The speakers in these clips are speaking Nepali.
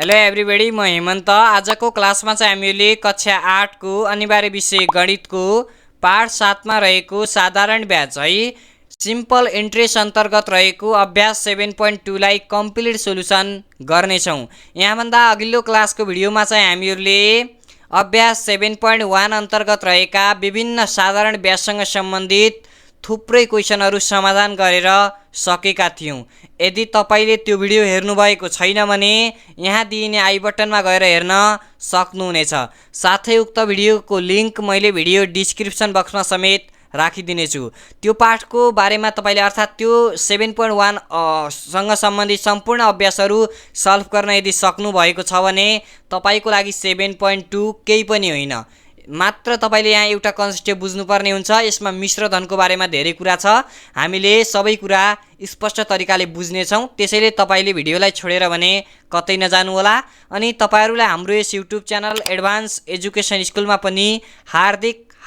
हेलो एभ्रीबडी, म हेमन्त। आजको क्लासमा चाहिँ हामीले कक्षा 8 को अनिवार्य विषय गणितको पाठ 7 मा रहेको साधारण ब्याज है सिम्पल इन्ट्रेस्ट अन्तर्गत रहेको अभ्यास 7.2 लाई कम्प्लिट सोलुसन गर्नेछौँ। यहाँभन्दा अघिल्लो क्लासको भिडियोमा चाहिँ हामीहरूले अभ्यास 7.1 अन्तर्गत रहेका विभिन्न साधारण ब्याजसँग सम्बन्धित थुप्रै क्वेशनहरू समाधान गरेर सकेका थियौँ। यदि तपाईले त्यो भिडियो हेर्नुभएको छैन भने यहाँ दिइने आई बटनमा गएर हेर्न सक्नुहुनेछ। साथै उक्त भिडियोको लिंक मैले भिडियो डिस्क्रिप्सन बक्समा समेत राखिदिनेछु। त्यो पाठको बारेमा तपाईले अर्थात् त्यो 7.1 सँग सम्बन्धित सम्पूर्ण अभ्यासहरू सल्भ गर्न यदि सक्नु भएको छ भने तपाईको लागि 7.2 केही पनि होइन। मात्र तपाईले यहाँ एउटा कन्सेप्ट बुझ्नुपर्ने हुन्छ। यसमा मिश्र धनको बारेमा धेरै कुरा छ, हामीले सबै कुरा स्पष्ट तरिकाले बुझ्नेछौँ। त्यसैले तपाईले भिडियोलाई छोडेर भने कतै नजानु होला। अनि तपाईहरुलाई हाम्रो यस युट्युब च्यानल एडभान्स एजुकेसन स्कुलमा पनि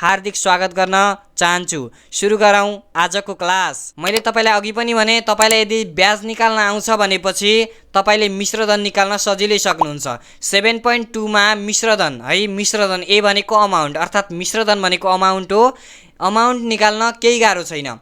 हार्दिक स्वागत गर्न चाहन्छु। सुरु गरौँ आजको क्लास। मैले तपाईलाई अघि पनि भने तपाईलाई यदि ब्याज निकाल्न आउँछ भनेपछि तपाईले मिश्रधन निकाल्न सजिलै सक्नुहुन्छ। 7.2 मा मिश्रधन है, मिश्रधन ए भनेको अमाउन्ट अर्थात् मिश्रधन भनेको अमाउन्ट हो। अमाउन्ट निकाल्न केही गाह्रो छैन।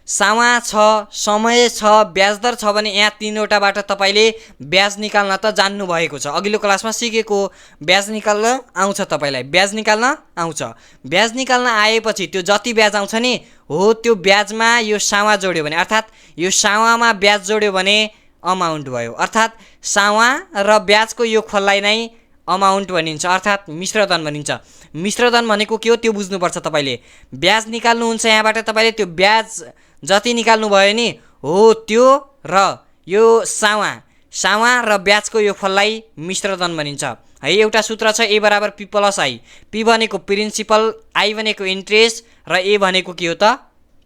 सावा छ, समय छ, ब्याज दर छ भने यहाँ तीनवटाबाट तपाईले ब्याज निकाल्न त जान्नु भएको छ। अघिल्लो क्लासमा सिकेको ब्याज निकाल्न आउँछ, तपाईलाई ब्याज निकाल्न आउँछ। ब्याज निकाल्न आएपछि त्यो जति ब्याज आउँछ नि हो त्यो ब्याजमा यो सावा जोड्यो भने अर्थात् यो सावामा ब्याज जोड्यो भने अमाउन्ट भयो। अर्थात् सावा र ब्याजको योगफललाई नै अमाउन्ट भनिन्छ अर्थात् मिश्रधन भनिन्छ। मिश्रधन भनेको के हो त्यो बुझ्नुपर्छ तपाईले। ब्याज निकाल्नुहुन्छ, यहाँबाट तपाईले त्यो ब्याज जति निकाल्नु भयो नि हो त्यो र यो सावा र ब्याजको योगफललाई मिश्रधन भनिन्छ है। एउटा सूत्र छ ए बराबर पी प्लस आई। पी भनेको प्रिन्सिपल, आई भनेको इन्ट्रेस्ट र ए भनेको के हो त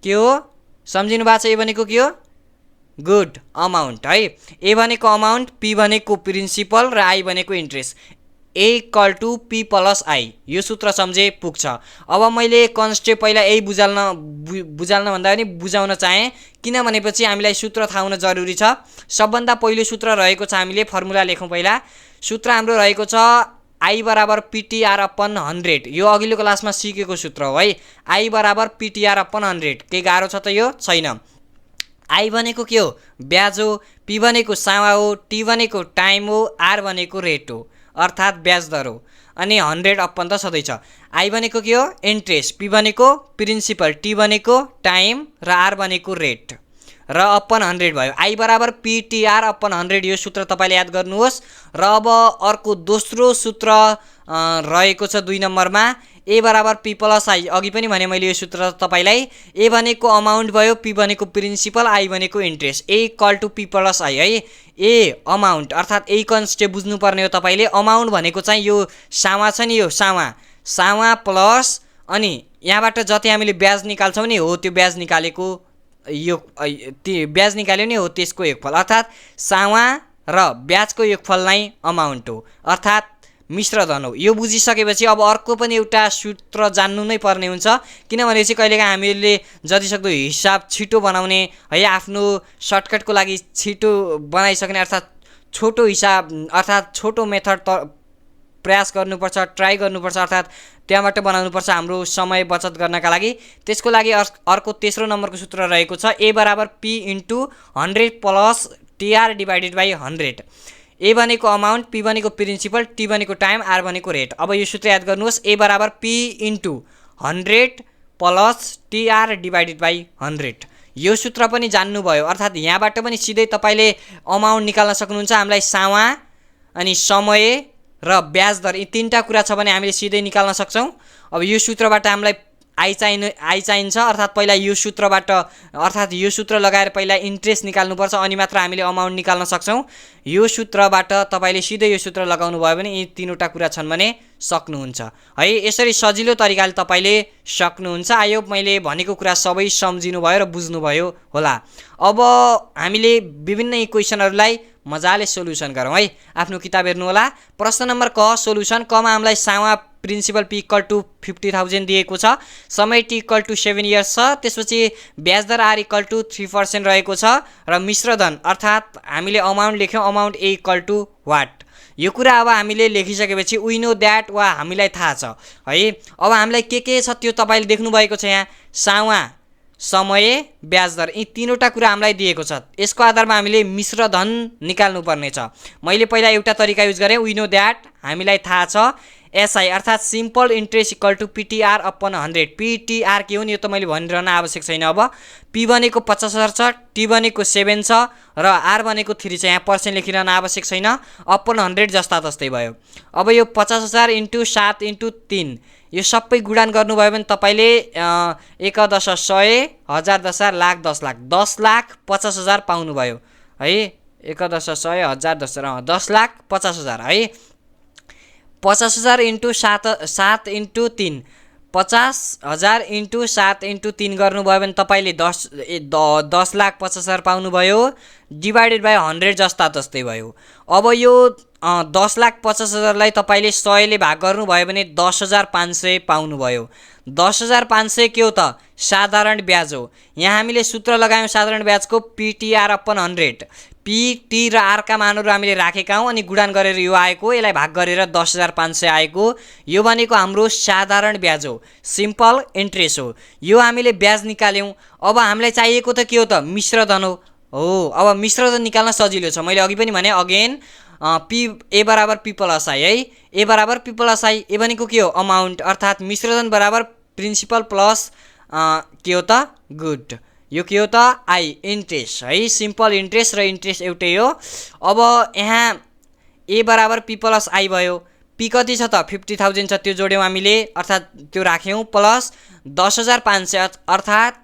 के हो सम्झिनु भएको छ? ए भनेको के हो? गुड, अमाउन्ट है। ए भनेको अमाउन्ट, पी भनेको प्रिन्सिपल र आई भनेको interest. A equal to P plus I, यो सूत्र सम्झे पुग्छ। अब मैले कन्सेप्ट पहिला यही बुझाल्न भन्दा पनि बुझाउन चाहेँ, किनभनेपछि हामीलाई सूत्र थाहा हुन जरुरी छ। सबभन्दा पहिलो सूत्र रहेको छ, हामीले फर्मुला लेखौँ पहिला। सूत्र हाम्रो रहेको छ आई बराबर पिटिआर अपन 100। यो अघिल्लो क्लासमा सिकेको सूत्र हो है। आई बराबर पिटिआर अपन 100। के गाह्रो छ त यो? छैन। आई भनेको के हो? ब्याज हो। पी भनेको सावा हो। टी भनेको टाइम हो। आर भनेको रेट हो अर्थात् ब्याज दर हो। अनि 100 अपन त सधैँ छ। आई भनेको के हो? इन्ट्रेस्ट। पी भनेको प्रिन्सिपल, टी भनेको टाइम र आर भनेको रेट र अपन 100 भयो। आई बराबर पिटिआर अपन 100, यो सूत्र तपाईले याद गर्नुहोस्। र अब अर्को दोस्रो सूत्र रहेको छ 2 नम्बरमा, ए बराबर पी प्लस आई। अघि पनि भने मैले यो सूत्र तपाईलाई। ए भनेको अमाउन्ट भयो, पी भनेको प्रिन्सिपल, आई भनेको interest. A equal to P plus I है। ए अमाउन्ट अर्थात् यही कन्सेप्ट बुझ्नुपर्ने हो तपाईले। अमाउन्ट भनेको चाहिँ यो सावा छ नि, यो सावा प्लस अनि यहाँबाट जति हामीले ब्याज निकाल्छौँ नि हो त्यो ब्याज निकालेको यो ब्याज निकाल्यो नि हो त्यसको योगफल अर्थात् सावा र ब्याजको योगफल नै अमाउन्ट हो अर्थात् मिश्रधन हो। यो बुझिसकेपछि अब अर्को पनि एउटा सूत्र जान्नु नै पर्ने हुन्छ, किनभने चाहिँ कहिलेकाहीँ हामीले जतिसक्दो हिसाब छिटो बनाउने है, आफ्नो सर्टकटको लागि छिटो बनाइसक्ने अर्थात् छोटो हिसाब अर्थात् छोटो मेथड प्रयास गर्नुपर्छ, ट्राई गर्नुपर्छ अर्थात् त्यहाँबाट बनाउनुपर्छ हाम्रो समय बचत गर्नका लागि। त्यसको लागि अर्को तेस्रो नम्बरको सूत्र रहेको छ ए बराबर P into 100 plus TR divided by 100। ए भनेको अमाउन्ट, पी भनेको प्रिन्सिपल, टी भनेको टाइम, आर भनेको रेट। अब यो सूत्र याद गर्नुहोस्, ए बराबर P into 100 plus TR divided by 100। यो सूत्र पनि जान्नुभयो अर्थात् यहाँबाट पनि सिधै तपाईले अमाउन्ट निकाल्न सक्नुहुन्छ। हामीलाई सावा अनि समय र ब्याज दर यी तीनटा कुरा छ भने हामीले सिधै निकाल्न सक्छौँ। अब यो सूत्रबाट हामीलाई आई चाहिन्छ अर्थात् पहिला यो सूत्रबाट अर्थात् यो सूत्र लगाएर पहिला इन्ट्रेस्ट निकाल्नुपर्छ अनि मात्र हामीले अमाउन्ट निकाल्न सक्छौँ। यो सूत्रबाट तपाईले सिधै यो सूत्र लगाउनु भयो भने यी तीनवटा कुरा छन् भने सक्नुहुन्छ है। यसरी सजिलो तरिकाले तपाईले सक्नुहुन्छ। आयो मैले भनेको कुरा सबै सम्झिनु भयो र बुझ्नुभयो होला। अब हामीले विभिन्न इक्वेसनहरूलाई मजाले सोल्युसन गरौँ है। आफ्नो किताब हेर्नु होला। प्रश्न नम्बर क सोल्युसन। कमा हामीलाई सावा प्रिन्सिपल पी इक्वल टू 50,000 दिएको छ। समय टी इक्वल टू 7 इयर्स छ। त्यसपछि ब्याज दर आर इक्वल टू 3% रहेको छ र मिश्रधन अर्थात् हामीले अमाउन्ट लेख्यौँ, amount A equal to what यो कुरा अब हामीले लेखिसकेपछि वी नो द्याट वा हामीलाई थाहा छ है। अब हामीलाई के छ त्यो तपाईँले देख्नुभएको छ यहाँ, सावा, समय, ब्याज दर, यी तीनवटा कुरा हामीलाई दिएको छ। यसको आधारमा हामीले मिश्र धन निकाल्नुपर्ने छ। मैले पहिला एउटा तरिका युज गरेँ, वी नो द्याट हामीलाई थाहा छ, एसआई अर्थात् simple interest equal to PTR upon 100। PTR के हो नि यो त मैले भनिरहन आवश्यक छैन। अब पी भनेको 50,000 छ, टी भनेको 7 छ र आर भनेको 3 छ। यहाँ पर्सेन्ट लेखिरहन आवश्यक छैन, अपन 100 जस्ता तस्तै भयो। अब यो 50,000 × 7 × 3 यो सबै गुणान गर्नुभयो भने तपाईँले 1 दश 100, 1000 दशा लाख 10 लाख 10,50,000 पाउनुभयो है। 1 दश 100, 1000 दशा 10,50,000 है। 50,000 × 7 × 3 50,000 × 7 × 3 गर्नुभयो भने तपाईँले 10,50,000 पाउनुभयो, डिभाइडेड बाई 100 जस्ता तस्तै भयो। अब यो 10,50,000लाई तपाईँले 100 ले भाग गर्नुभयो भने 10,500 पाउनुभयो। 10,500 के हो त? साधारण ब्याज हो। यहाँ हामीले सूत्र लगायौँ साधारण ब्याजको, पिटिआर अपन 100। पी, टी र आरका मानहरू हामीले राखेका हौँ अनि गुणान गरेर यो आएको, यसलाई भाग गरेर 10,500 आएको। यो भनेको हाम्रो साधारण ब्याज हो, सिम्पल इन्ट्रेस्ट हो। यो हामीले ब्याज निकाल्यौँ। अब हामीलाई चाहिएको त के हो त? मिश्रधन हो। अब मिश्रधन निकाल्न सजिलो छ। मैले अघि पनि भने, अगेन पी ए बराबर पी प्लस आई है। ए बराबर पी प्लस आई, ए भनेको के हो? अमाउन्ट अर्थात् मिश्रधन बराबर प्रिन्सिपल प्लस के हो त? गुड। यो के हो त? आई, इन्ट्रेस्ट है। सिम्पल इन्ट्रेस्ट र इन्ट्रेस्ट एउटै हो। अब यहाँ ए बराबर पी प्लस आई भयो। पी कति छ त? 50,000 छ, त्यो जोड्यौँ हामीले अर्थात् त्यो राख्यौँ, प्लस 10,500 अर्थात्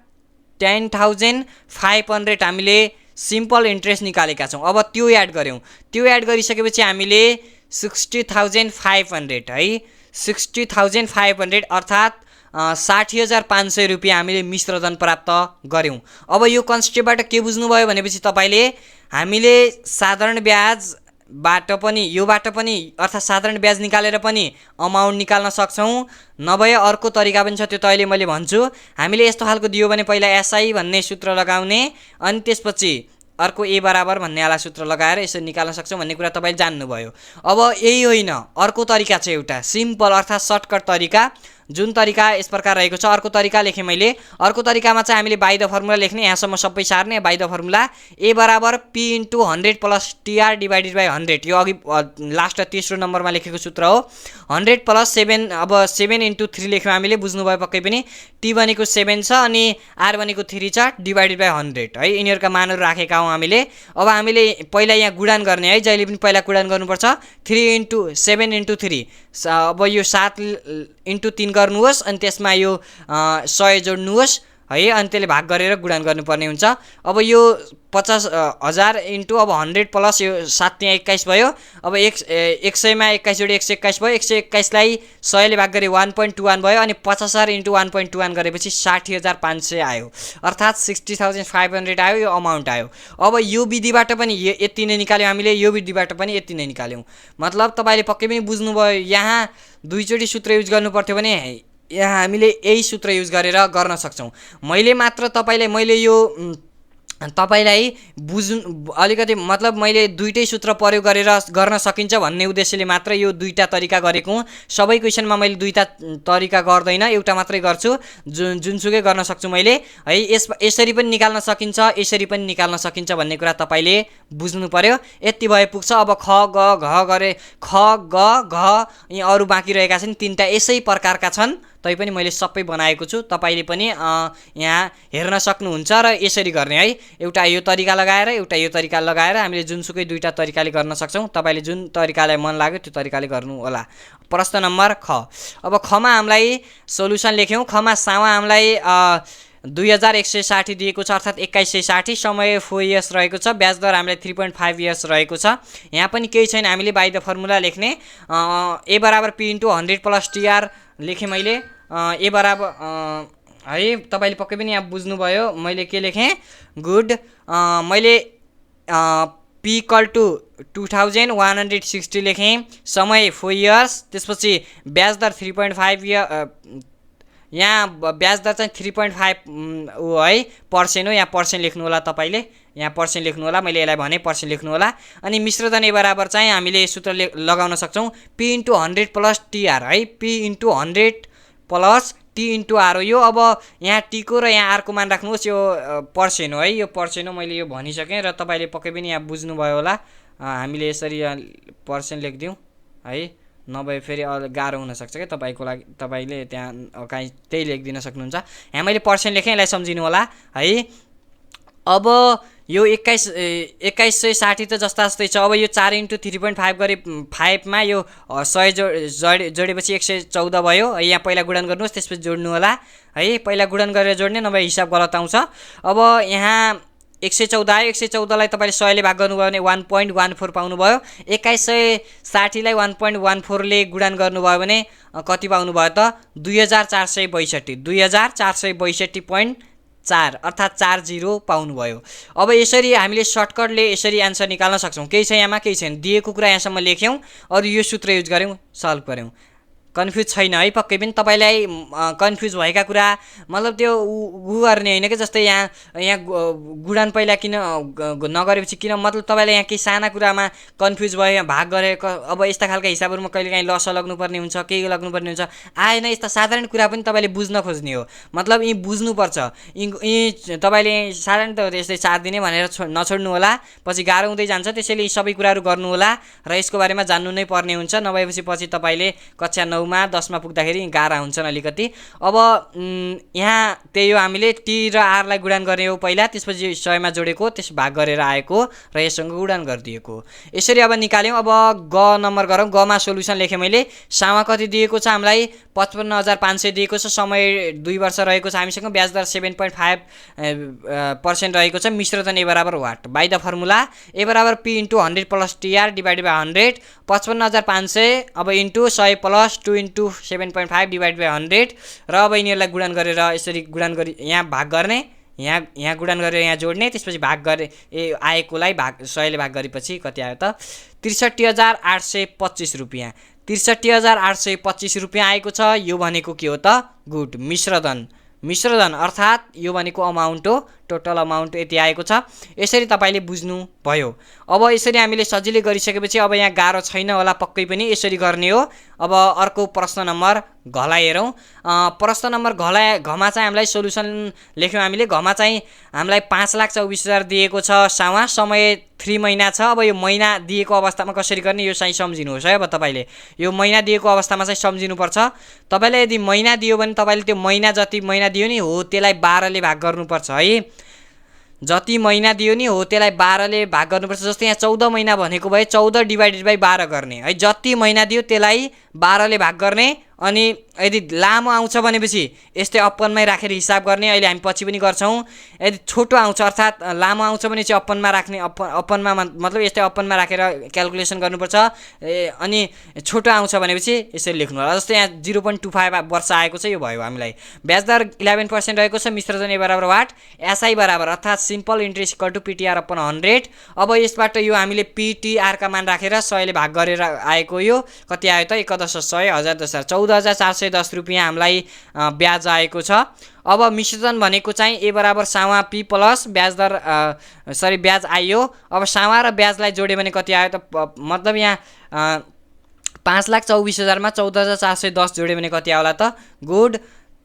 10,500 हामीले सिम्पल इन्ट्रेस्ट निकालेका छौँ। अब त्यो एड गऱ्यौँ। त्यो एड गरिसकेपछि हामीले 60,500 है। 60,500 अर्थात् 60,500 रुपियाँ हामीले मिश्रधन प्राप्त गऱ्यौँ। अब यो कन्सेप्टबाट के बुझ्नुभयो भनेपछि तपाईँले हामीले साधारण ब्याजबाट पनि, योबाट पनि अर्थात् साधारण ब्याज निकालेर पनि अमाउन्ट निकाल्न सक्छौँ। नभए अर्को तरिका पनि छ, त्यो त अहिले मैले भन्छु। हामीले यस्तो खालको दियो भने पहिला एसआई भन्ने सूत्र लगाउने अनि त्यसपछि अर्को ए बराबर भन्नेवाला सूत्र लगाएर यसरी निकाल्न सक्छौँ भन्ने कुरा तपाईँले जान्नुभयो। अब यही होइन, अर्को तरिका छ एउटा सिम्पल अर्थात् सर्टकट तरिका, जुन तरिका यस प्रकार रहेको छ। अर्को तरिका लेखेँ मैले। अर्को तरिकामा चाहिँ हामीले बाई द फर्मुला लेख्ने, यहाँसम्म सबै सार्ने, बाई द फर्मुला ए बराबर P × 100 plus TR divided by 100। यो अघि लास्ट तेस्रो नम्बरमा लेखेको सूत्र हो। 100 प्लस 7, अब 7 × 3 लेख्यौँ हामीले, बुझ्नुभयो पक्कै पनि। टी भनेको 7 छ अनि आर भनेको 3 छ, डिभाइडेड बाई 100 है। यिनीहरूका मानहरू राखेका हौँ हामीले। अब हामीले पहिला यहाँ गुणान गर्ने है, जहिले पनि पहिला गुणान गर्नुपर्छ। 3 × 7 × 3 अब यो 7 × 3 गर्नुहोस् अनि त्यसमा यो 100 जोड्नुहोस् है, अनि त्यसले भाग गरेर गुणान गर्नुपर्ने हुन्छ। अब यो 50,000 × अब 100 प्लस यो 7 यहाँ 21 भयो। अब 100 मा 21 जोडी 121 भयो। 121लाई 100 ले भाग गरे 1.21 भयो अनि 50,000 × 1.21 गरेपछि 60,500 आयो अर्थात् 60,500 आयो, यो अमाउन्ट आयो। अब यो विधिबाट पनि यति नै निकाल्यौँ हामीले, यो विधिबाट पनि यति नै निकाल्यौँ। मतलब तपाईँले पक्कै पनि बुझ्नुभयो। यहाँ दुईचोटि सूत्र युज गर्नुपर्थ्यो भने यहाँ हामीले यही सूत्र युज गरेर गर्न सक्छौँ। मैले मात्र मैले यो तपाईलाई अलिकति मतलब मैले दुईटै सूत्र प्रयोग गरेर गर्न सकिन्छ भन्ने उद्देश्यले मात्र यो दुईटा तरिका गरेको हुँ। सबै क्वेसनमा मैले दुईटा तरिका गर्दैन, एउटा मात्रै गर्छु, जुनसुकै गर्न सक्छु मैले है। यसरी पनि निकाल्न सकिन्छ, यसरी पनि निकाल्न सकिन्छ भन्ने कुरा तपाईले बुझ्नु पर्यो। यति भए पुग्छ। अब ख ग घ गरे, ख ग घ यी अरु बाँकी रहेका छन्, तीनटा यसै प्रकारका छन्, तैपनि मैले सबै बनाएको छु। तपाईले पनि यहाँ हेर्न सक्नुहुन्छ र यसरी गर्ने है। एउटा यो तरिका लगाएर एउटा यो तरिका लगाएर हामीले जुनसुकै दुईटा तरिकाले गर्न सक्छौं। तपाईले जुन तरिकालाई मन लाग्यो त्यो तरिकाले गर्नु होला। प्रश्न नम्बर ख। अब खमा हामीलाई सोलुसन लेख्यौं। खमा सावा हामीलाई 2160 दिएको छ अर्थात 2160। समय 4 इयर्स रहेको छ। ब्याज दर हामीलाई 3.5 इयर्स रहेको छ। यहाँ पनि केही छैन, हामीले बाइ द फर्मुला लेख्ने। ए बराबर पी इन्टु 100 प्लस टीआर लेखेँ मैले। ए बराबर है, तपाईले पक्कै पनि यहाँ बुझ्नुभयो मैले के लेखेँ। गुड। मैले पी इक्वल टु 2160 लेखेँ। समय 4 इयर्स। त्यसपछि ब्याज दर 3.5 इयर, यहाँ ब्याज दर चाहिँ 3.5 है पर्सेन्ट हो। यहाँ पर्सेन्ट लेख्नु होला तपाईले। यहाँ पर्सेन्ट लेख्नु होला, मैले यसलाई भने पर्सेन्ट लेख्नु होला। अनि मिश्रधन ए बराबर चाहिँ हामीले सूत्र लगाउन सक्छौँ पी इन्टु 100 प्लस टीआर है, P into 100 plus T into R हो यो। अब यहाँ टीको र यहाँ आरको मान राख्नुहोस्, यो पर्सेन्ट हो है, यो पर्सेन्ट हो, मैले यो भनिसकेँ र तपाईँले पक्कै पनि यहाँ बुझ्नुभयो होला। हामीले यसरी पर्सेन्ट लेखिदिउँ है, नभए फेरि गाह्रो हुनसक्छ क्या तपाईँको लागि, तपाईँले त्यहाँ काहीँ त्यही लेखिदिन सक्नुहुन्छ। यहाँ मैले पर्सेन्ट लेखेँ, यसलाई सम्झिनु होला है। अब यो 2160 त जस्ता जस्तै छ। अब यो 4 इन्टु 3.5 गरे 5 मा यो 100 जोडेपछि 114 भयो है। यहाँ पहिला गुणन गर्नुहोस्, त्यसपछि जोड्नु होला है, पहिला गुणन गरेर जोड्ने, नभए हिसाब गलत आउँछ। अब यहाँ 114 आयो, 114 लाई तपाईँले 100 ले भाग गर्नुभयो भने 1.14 पाउनुभयो। 2160 लाई 1.14 ले गुणन गर्नुभयो भने कति पाउनुभयो त 2462, 2462.4 अर्थात् 40 पाउनुभयो। अब यसरी हामीले सर्टकटले यसरी एन्सर निकाल्न सक्छौँ। केही छ यहाँमा, केही छैन, दिएको कुरा यहाँसम्म लेख्यौँ, अरू यो सूत्र युज गऱ्यौँ, सल्भ गऱ्यौँ। कन्फ्युज छैन है पक्कै पनि? तपाईँलाई कन्फ्युज भएका कुरा मतलब त्यो उ गर्ने होइन कि, जस्तै यहाँ गुणन पहिला किन नगरेपछि किन, मतलब तपाईँलाई यहाँ केही साना कुरामा कन्फ्युज भयो, यहाँ भाग गरे, अब यस्ता खालका हिसाबहरूमा कहिलेकाहीँ लस लाग्नुपर्ने हुन्छ, केही लाग्नुपर्ने हुन्छ, आएन, यस्ता साधारण कुरा पनि तपाईँले बुझ्न खोज्ने हो। मतलब यी बुझ्नुपर्छ, यी तपाईँले साधारण त यस्तै 4 दिने भनेर नछोड्नु होला, पछि गाह्रो हुँदै जान्छ। त्यसैले यी सबै कुराहरू गर्नु होला र यसको बारेमा जान्नु नै पर्ने हुन्छ, नभएपछि पछि तपाईँले कक्षा 9 मा 10 मा पुग्दाखेरि गाह्रा हुन्छन् अलिकति। अब यहाँ त्यही हो, हामीले टी र आरलाई गुणन गर्ने हो पहिला, त्यसपछि 100 मा जोडेको, त्यस भाग गरेर आएको र यससँग गुणन गरिदिएको। यसरी अब निकाल्यौँ। अब ग नम्बर गरौँ। गमा सोलुसन लेखेँ मैले। सामा कति दिएको छ हामीलाई 55,500 दिएको छ, समय 2 वर्ष रहेको छ हामीसँग, ब्याज दर 7.5% रहेको छ। मिश्रधन ए बराबर वाट बाई द फर्मुला ए बराबर P into 100 plus TR divided by 100, 55,500 अब into 100 plus 2 into 7.5 divide by 100 र अब यिनीहरूलाई गुणन गरेर यसरी गुणन गरी यहाँ भाग गर्ने, यहाँ गुणन गरेर यहाँ जोड्ने, त्यसपछि भाग गरे आएकोलाई भाग 100 ले भाग गरेपछि कति आयो त 63,825 रुपियाँ। 63,825 रुपियाँ आएको छ। यो भनेको के हो त? गुड मिश्रधन अर्थात् यो भनेको अमाउन्ट हो, टोटल अमाउन्ट यति आएको छ। यसरी तपाईँले बुझ्नु भयो। अब यसरी हामीले सजिलै गरिसकेपछि अब यहाँ गाह्रो छैन होला पक्कै पनि, यसरी गर्ने हो। अब अर्को प्रश्न नम्बर घलाई हेरौँ। प्रश्न नम्बर घमा चाहिँ हामीलाई सोलुसन लेख्यौँ हामीले। घमा चाहिँ हामीलाई 5,24,000 दिएको छ सामा, समय 3 महिना छ। अब यो महिना दिएको अवस्थामा कसरी गर्ने यो चाहिँ सम्झिनुहोस् है। अब तपाईँले यो महिना दिएको अवस्थामा चाहिँ सम्झिनुपर्छ। तपाईँले यदि महिना दियो भने तपाईँले त्यो महिना जति महिना दियो नि हो त्यसलाई 12 ले भाग गर्नुपर्छ है। जति महिना दियो नि हो त्यसलाई 12 ले भाग गर्नुपर्छ। जस्तै यहाँ 14 महिना भनेको भए 14 डिभाइडेड बाई 12 गर्ने है। जति महिना दियो त्यसलाई 12 ले भाग गर्ने। अनि यदि लामो आउँछ भनेपछि यस्तै अपनमै राखेर हिसाब गर्ने, अहिले हामी पछि पनि गर्छौँ। यदि छोटो आउँछ अर्थात् लामो आउँछ भने चाहिँ अपनमा राख्ने, अपनमा मतलब यस्तै अपनमा राखेर क्यालकुलेसन गर्नुपर्छ। अनि छोटो आउँछ भनेपछि यसरी लेख्नु होला। जस्तै यहाँ 0.25 वर्ष आएको छ, यो भयो हामीलाई। ब्याज दर 11% रहेको छ। मिश्रधन ए बराबर वाट, एसआई बराबर अर्थात् simple interest equal to PTR upon 100। अब यसबाट यो हामीले पिटिआर का मान राखेर 100 ले भाग गरेर आएको, यो कति आयो त 11,100, 10,000, 14,410 रुपियाँ हामीलाई ब्याज आएको छ। अब मिश्रधन भनेको चाहिँ ए बराबर सामा पी प्लस ब्याज दर ब्याज आयो। अब सामा र ब्याजलाई जोड्यो भने कति आयो त, मतलब यहाँ 5,24,000 मा 14,410 जोड्यो भने कति आयो त? गुड।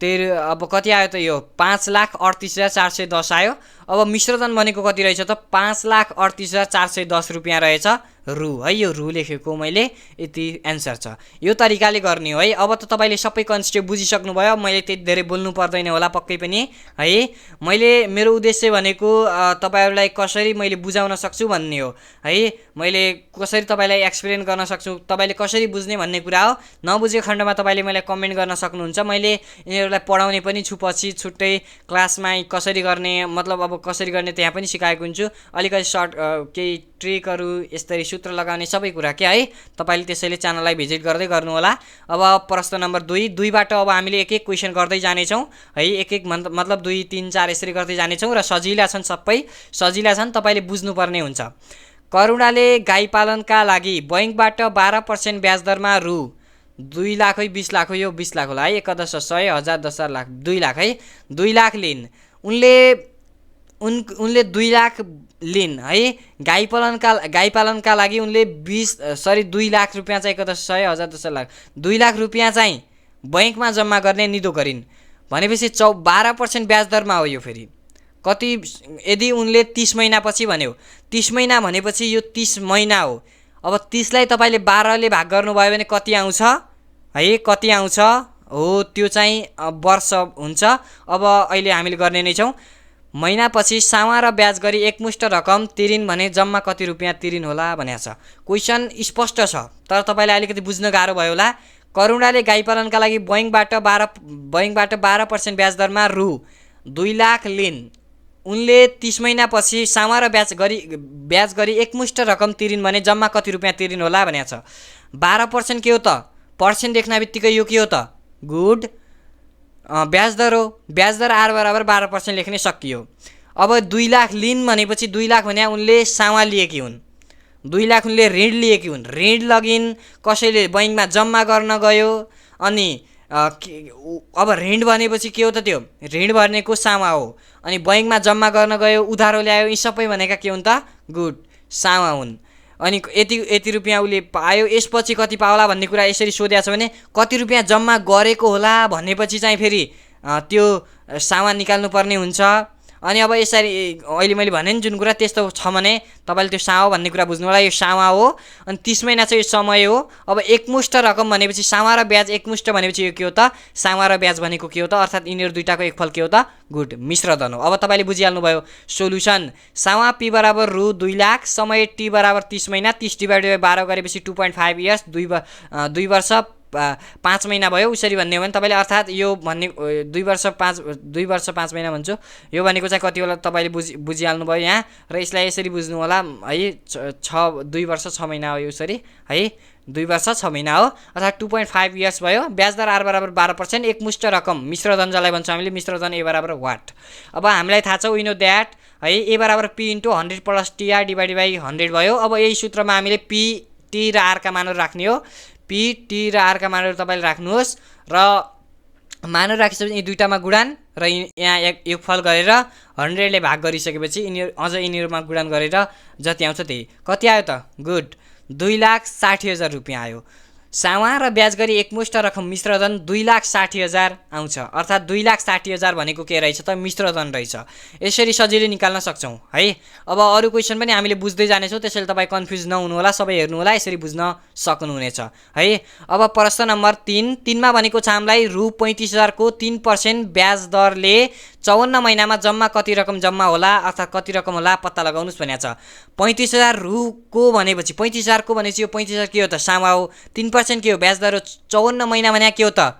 अब कति आयो त? यो 5,38,410 आयो। अब मिश्रधन भनेको कति रहेछ त? 5,38,410 रुपियाँ रहेछ रु है। यो रु लेखेको मैले, यति एन्सर छ। यो तरिकाले गर्ने हो है। अब त तपाईँले सबै कन्सेप्ट बुझिसक्नुभयो। मैले त्यति धेरै बोल्नु पर्दैन होला पक्कै पनि है। मैले मेरो उद्देश्य भनेको तपाईँहरूलाई कसरी मैले बुझाउन सक्छु भन्ने हो है। मैले कसरी तपाईँलाई एक्सप्लेन गर्न सक्छु, तपाईँले कसरी बुझ्ने भन्ने कुरा हो। नबुझेको खण्डमा तपाईँले मलाई कमेन्ट गर्न सक्नुहुन्छ। मैले यिनीहरूलाई पढाउने पनि छु, पछि छुट्टै क्लासमा कसरी गर्ने, मतलब अब कसरी गर्ने त्यहाँ पनि सिकाएको हुन्छु। अलिकति सर्ट केही ट्रिकहरू यसरी सूत्र लगाउने सबै कुरा के है। तपाईँले त्यसैले च्यानललाई भिजिट गर्दै गर्नु होला। अब प्रश्न नम्बर 2 बाट अब हामीले एक एक क्वेसन गर्दै जानेछौँ है। एक एक मतलब 2, 3, 4 यसरी गर्दै जानेछौँ र सजिला छन्, सबै सजिला छन्, तपाईँले बुझ्नुपर्ने हुन्छ। करुणाले गाई पालनका लागि बैंकबाट 12% ब्याज दरमा रु 2 लाख है, 20 लाख हो, यो 20 लाख होला है। 11,100, 1,000, 10,000 लाख, 2 लाख है, 2 लाख लिन। उनले उनले 2 लाख लिन है। गाई पालनका लागि उनले 2 लाख रुपियाँ चाहिँ कता 100 हजार 10 लाख 2 लाख रुपियाँ चाहिँ बैंकमा जम्मा गर्ने निधो गरिन् भनेपछि 12% ब्याज दरमा हो। यो फेरि कति यदि उनले 30 महिनापछि भन्यो 30 महिना भनेपछि यो 30 महिना हो। अब 30 लाई तपाईले 12 ले भाग गर्नुभयो भने कति आउँछ है, कति आउँछ हो त्यो चाहिँ वर्ष हुन्छ। अब अहिले हामीले गर्ने नै छौं। महिनापछि सामा र ब्याज गरी एकमुष्ट रकम तिरिन् भने जम्मा कति रुपियाँ तिरिन् होला भनेको छ। क्वेशन स्पष्ट छ तर तपाईलाई अलिकति बुझ्न गाह्रो भयो होला। करुणाले गाई पालनका लागि बैंकबाट 12% ब्याज दरमा रु 2 लाख लिन। उनले 30 महिनापछि सामा र ब्याज गरी एकमुष्ट रकम तिरिन् भने जम्मा कति रुपियाँ तिरिन् होला भनेको छ। 12% के हो त? पर्सेन्ट देख्न बित्तिकै यो के हो त? गुड ब्याज दर हो। ब्याज दर आर बराबर 12% लेख्ने सकियो। अब 2 लाख लिन भनेपछि 2 लाख भने उनले सामा लिएकी हुन्, 2 लाख उनले ऋण लिएकी हुन्। ऋण लगिन् कसैले बैंकमा जम्मा गर्न गयो अनि अब ऋण भनेपछि के हो त? त्यो ऋण भर्नेको सामा हो। अनि बैंकमा जम्मा गर्न गयो, उधारो ल्यायो, यी सबै भनेका के हुन् त? गुड सामा हुन्। अनि यति रुपियाँ उले पायो, यसपछि कति पाउला भन्ने कुरा यसरी सोधेको छ भने कति रुपियाँ जम्मा गरेको होला भनेपछि चाहिँ फेरि त्यो सामा निकाल्नु पर्ने हुन्छ। अनि अब यसरी अहिले मैले भने नि जुन कुरा त्यस्तो छ भने तपाईले त्यो सामा भन्ने कुरा बुझ्नु होला। यो सामा हो अनि 30 महिना चाहिँ यो समय हो। अब एकमुष्ट रकम भनेपछि सामा र ब्याज एकमुष्ट भनेपछि यो के हो त? सामा र ब्याज भनेको के हो त? अर्थात यिनीहरु दुईटाको एकफल के हो त? गुड मिश्र धन हो। अब तपाईले बुझिहाल्नु भयो। सोलुसन सामा p बराबर रु 2 लाख, समय t बराबर 30 महिना, 30 डिवाइडेड बाइ 12 गरेपछि 2.5 इयर्स, 2 वर्ष 5 महिना भयो। उसरी भन्ने हो भने तपाईले अर्थात यो भन्ने 2 वर्ष 5 महिना भन्छु। यो भनेको चाहिँ कति होला तपाईले बुझिहाल्नु भयो यहाँ। र यसलाई यसरी बुझ्नु होला है। 2 वर्ष 6 महिना हो यो यसरी है। 2 वर्ष 6 महिना हो अर्थात 2.5 इयर्स भयो। ब्याज दर आर बराबर 12%, एकमुष्ट रकम मिश्र धन जसलाई भन्छ हामीले। मिश्र धन ए बराबर वाट। अब हामीलाई थाहा छ वी नो दैट है ए बराबर p * 100 + tr डिवाइडेड बाइ 100 भयो। अब यही सूत्रमा हामीले p t र r का मानहरु राख्ने हो। p t र r का मानहरु तपाईले राख्नुहोस् र मानहरु राखिसकेपछि यी दुईटामा गुणान र यहाँ योगफल गरेर 100 ले भाग गरिसकेपछि यिनीहरुमा गुणान गरेर जति आउँछ त्यही कति आयो त? गुड 2,60,000 रुपियाँ आयो। सामा र ब्याज गरी एकमुष्ट रकम मिश्र धन 2,60,000 आउँछ। अर्थात 2,60,000 भनेको के रहेछ त? मिश्र धन रहेछ। यसरी सजिलै निकाल्न सक्छौं है। अब अरु क्वेशन पनि हामीले बुझ्दै जानेछौं, त्यसैले तपाई कन्फ्युज नहुनु होला, सबै हेर्नु होला, यसरी बुझ्न सक्नुहुनेछ है। अब प्रश्न नम्बर 3 मा भनेको छ हामीलाई रु 35,000 को 3% ब्याज दरले 54 महिनामा जम्मा कति रकम जम्मा होला, अर्थात कति रकम होला पत्ता लगाउनुस् भनेको छ। 35,000 रु को भनेपछि 35,000 को भनेपछि यो 35,000 के हो त? सामा हो। 3% के हो? ब्याज दर हो। 54 महिना भने के हो त?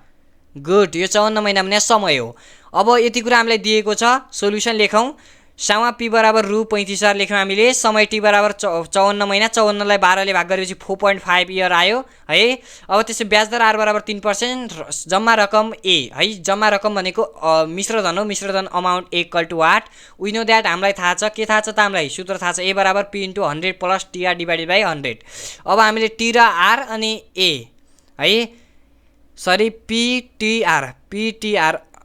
गुड यो 54 महिना भने समय हो। अब यति कुरा हामीलाई दिएको छ। सोलुसन लेखौं। सामा p बराबर रु 35,000 लेख्यौं हामीले। समय t बराबर 54 महिना, 54 लाई 12 ले भाग गरेपछि 4.5 इयर आयो है। अब त्यसै ब्याज दर r बराबर 3%, जम्मा रकम a है। जम्मा रकम भनेको मिश्र धन हो। मिश्र धन amount equal to what? We know that हामीलाई थाहा छ। के थाहा छ त हामीलाई? सूत्र थाहा छ। a बराबर p * 100 + tr डिवाइडेड बाइ 100। अब हामीले t र r अनि a है, सरी ptr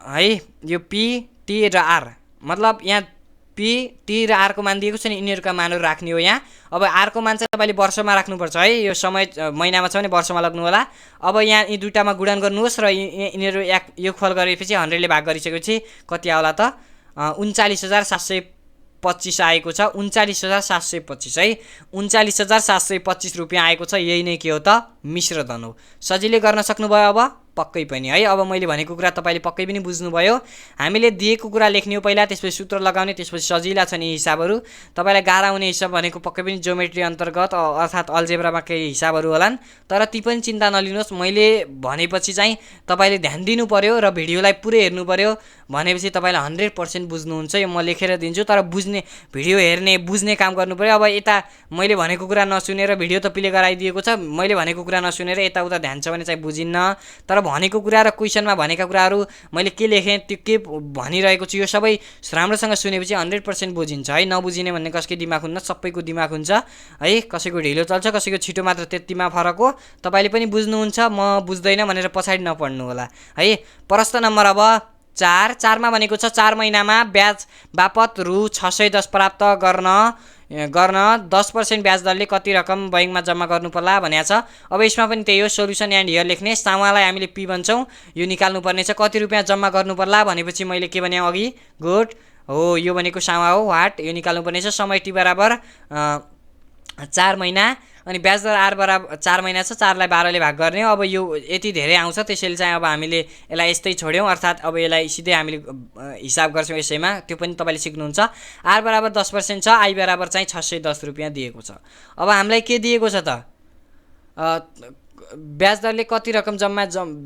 है। यो p t र r मतलब यहाँ p t र r को मान दिएको छ नि, यिनीहरुका मानहरु राख्ने हो यहाँ। अब r को मान चाहिँ तपाईले वर्षमा राख्नुपर्छ है। यो समय महिनामा छ भने वर्षमा लाग्नु होला। अब यहाँ यी दुईटामा गुणान गर्नुहोस् र यिनीहरु योगफल गरेपछि 100 ले भाग गरिसकेपछि कति आउला त? 39,725 आएको छ। 39,725 है। 39,725 रुपियाँ आएको छ। यही नै के हो त? मिश्र धन हो। सजिलै गर्न सक्नुभयो अब? पक्कै पनि है। अब मैले भनेको कुरा तपाईले पक्कै पनि बुझ्नुभयो। हामीले दिएको कुरा लेख्ने हो पहिला, त्यसपछि सूत्र लगाउने, त्यसपछि सजिला छन् यी हिसाबहरु। तपाईलाई गाह्रो हुने हिसाब भनेको पक्कै पनि ज्योमेट्री अन्तर्गत अर्थात अलजेब्रामा केही हिसाबहरु होलान्, तर ती पनि चिन्ता नलिनुहोस्। मैले भनेपछि चाहिँ तपाईले ध्यान दिनु पर्यो र भिडियोलाई पुरै हेर्नु पर्यो। भनेपछि तपाईले 100% बुझ्नुहुन्छ। यो म लेखेर दिन्छु, तर बुझ्ने भिडियो हेर्ने बुझ्ने काम गर्नु पर्यो। अब यता मैले भनेको कुरा नसुनेर भिडियो त प्ले गराइदिएको छ, मैले भनेको कुरा नसुनेर यता उता ध्यान छ भने चाहिँ बुझिन्न। तर भनेको कुरा र क्वेशनमा भनेका कुराहरु मैले के लेखे त्यो के भनिरहेको छु यो सबै राम्रोसँग सुनेपछि 100% बुझिन्छ है। नबुझिने भन्ने कसैको दिमाग हुन्न, सबैको दिमाग हुन्छ है। कसैको ढिलो चल्छ, कसैको छिटो, मात्र त्यतिमा फरक हो। तपाईले पनि बुझ्नुहुन्छ, म बुझ्दैन भनेर पछाडी नपड्नु होला है। प्रश्न नम्बर अब 4 मा भनेको छ 4 महिनामा ब्याज बापत रु 610 प्राप्त गर्न 10% ब्याज दरले कति रकम बैंकमा जम्मा गर्नु पर्ला भनेको छ। अब यसमा पनि त्यही हो, सोल्युसन एन्ड हियर लेख्ने। सामालाई हामीले पी भन्छौँ, यो निकाल्नु पर्ने छ। कति रुपियाँ जम्मा गर्नु पर्ला भनेपछि मैले के भने अघि, गुड हो, यो भनेको सामा हो, वाट, यो निकाल्नु पर्ने छ। समय टी बराबर 4 महिना अनि ब्याज दर आर बराबर 4 महिना छ, 4 लाई 12 ले भाग गर्ने। अब यो यति धेरै आउँछ, त्यसैले चाहिँ अब हामीले यसलाई यस्तै छोड्यौँ, अर्थात् अब यसलाई सिधै हामीले हिसाब गर्छौँ यसैमा, त्यो पनि तपाईँले सिक्नुहुन्छ। आर बराबर 10% छ, आई बराबर चाहिँ 610 रुपियाँ दिएको छ। अब हामीलाई के दिएको छ त, ब्याज दरले कति रकम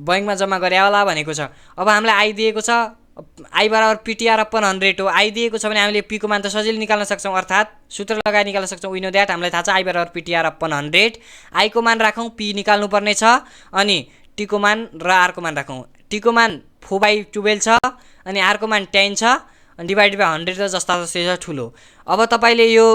बैंकमा जम्मा गरे होला भनेको छ। अब हामीलाई आई दिएको छ, आई बराबर पिटिआर अपन 100 हो। आई दिएको छ भने हामीले पी को मान त सजिलै निकाल्न सक्छौँ, अर्थात् सूत्र लगाएर निकाल्न सक्छौँ। वी नो द्याट, हामीलाई थाहा छ आई बराबर पिटिआर अपन 100। आई को मान राखौँ, पी निकाल्नु पर्ने छ, अनि टी को मान र आर को मान राखौँ। टी को मान 4/12 छ अनि आर को मान 10 छ अनि डिभाइडेड बाई 100 त जस्ता जस्तै छ ठुलो। अब तपाईँले यो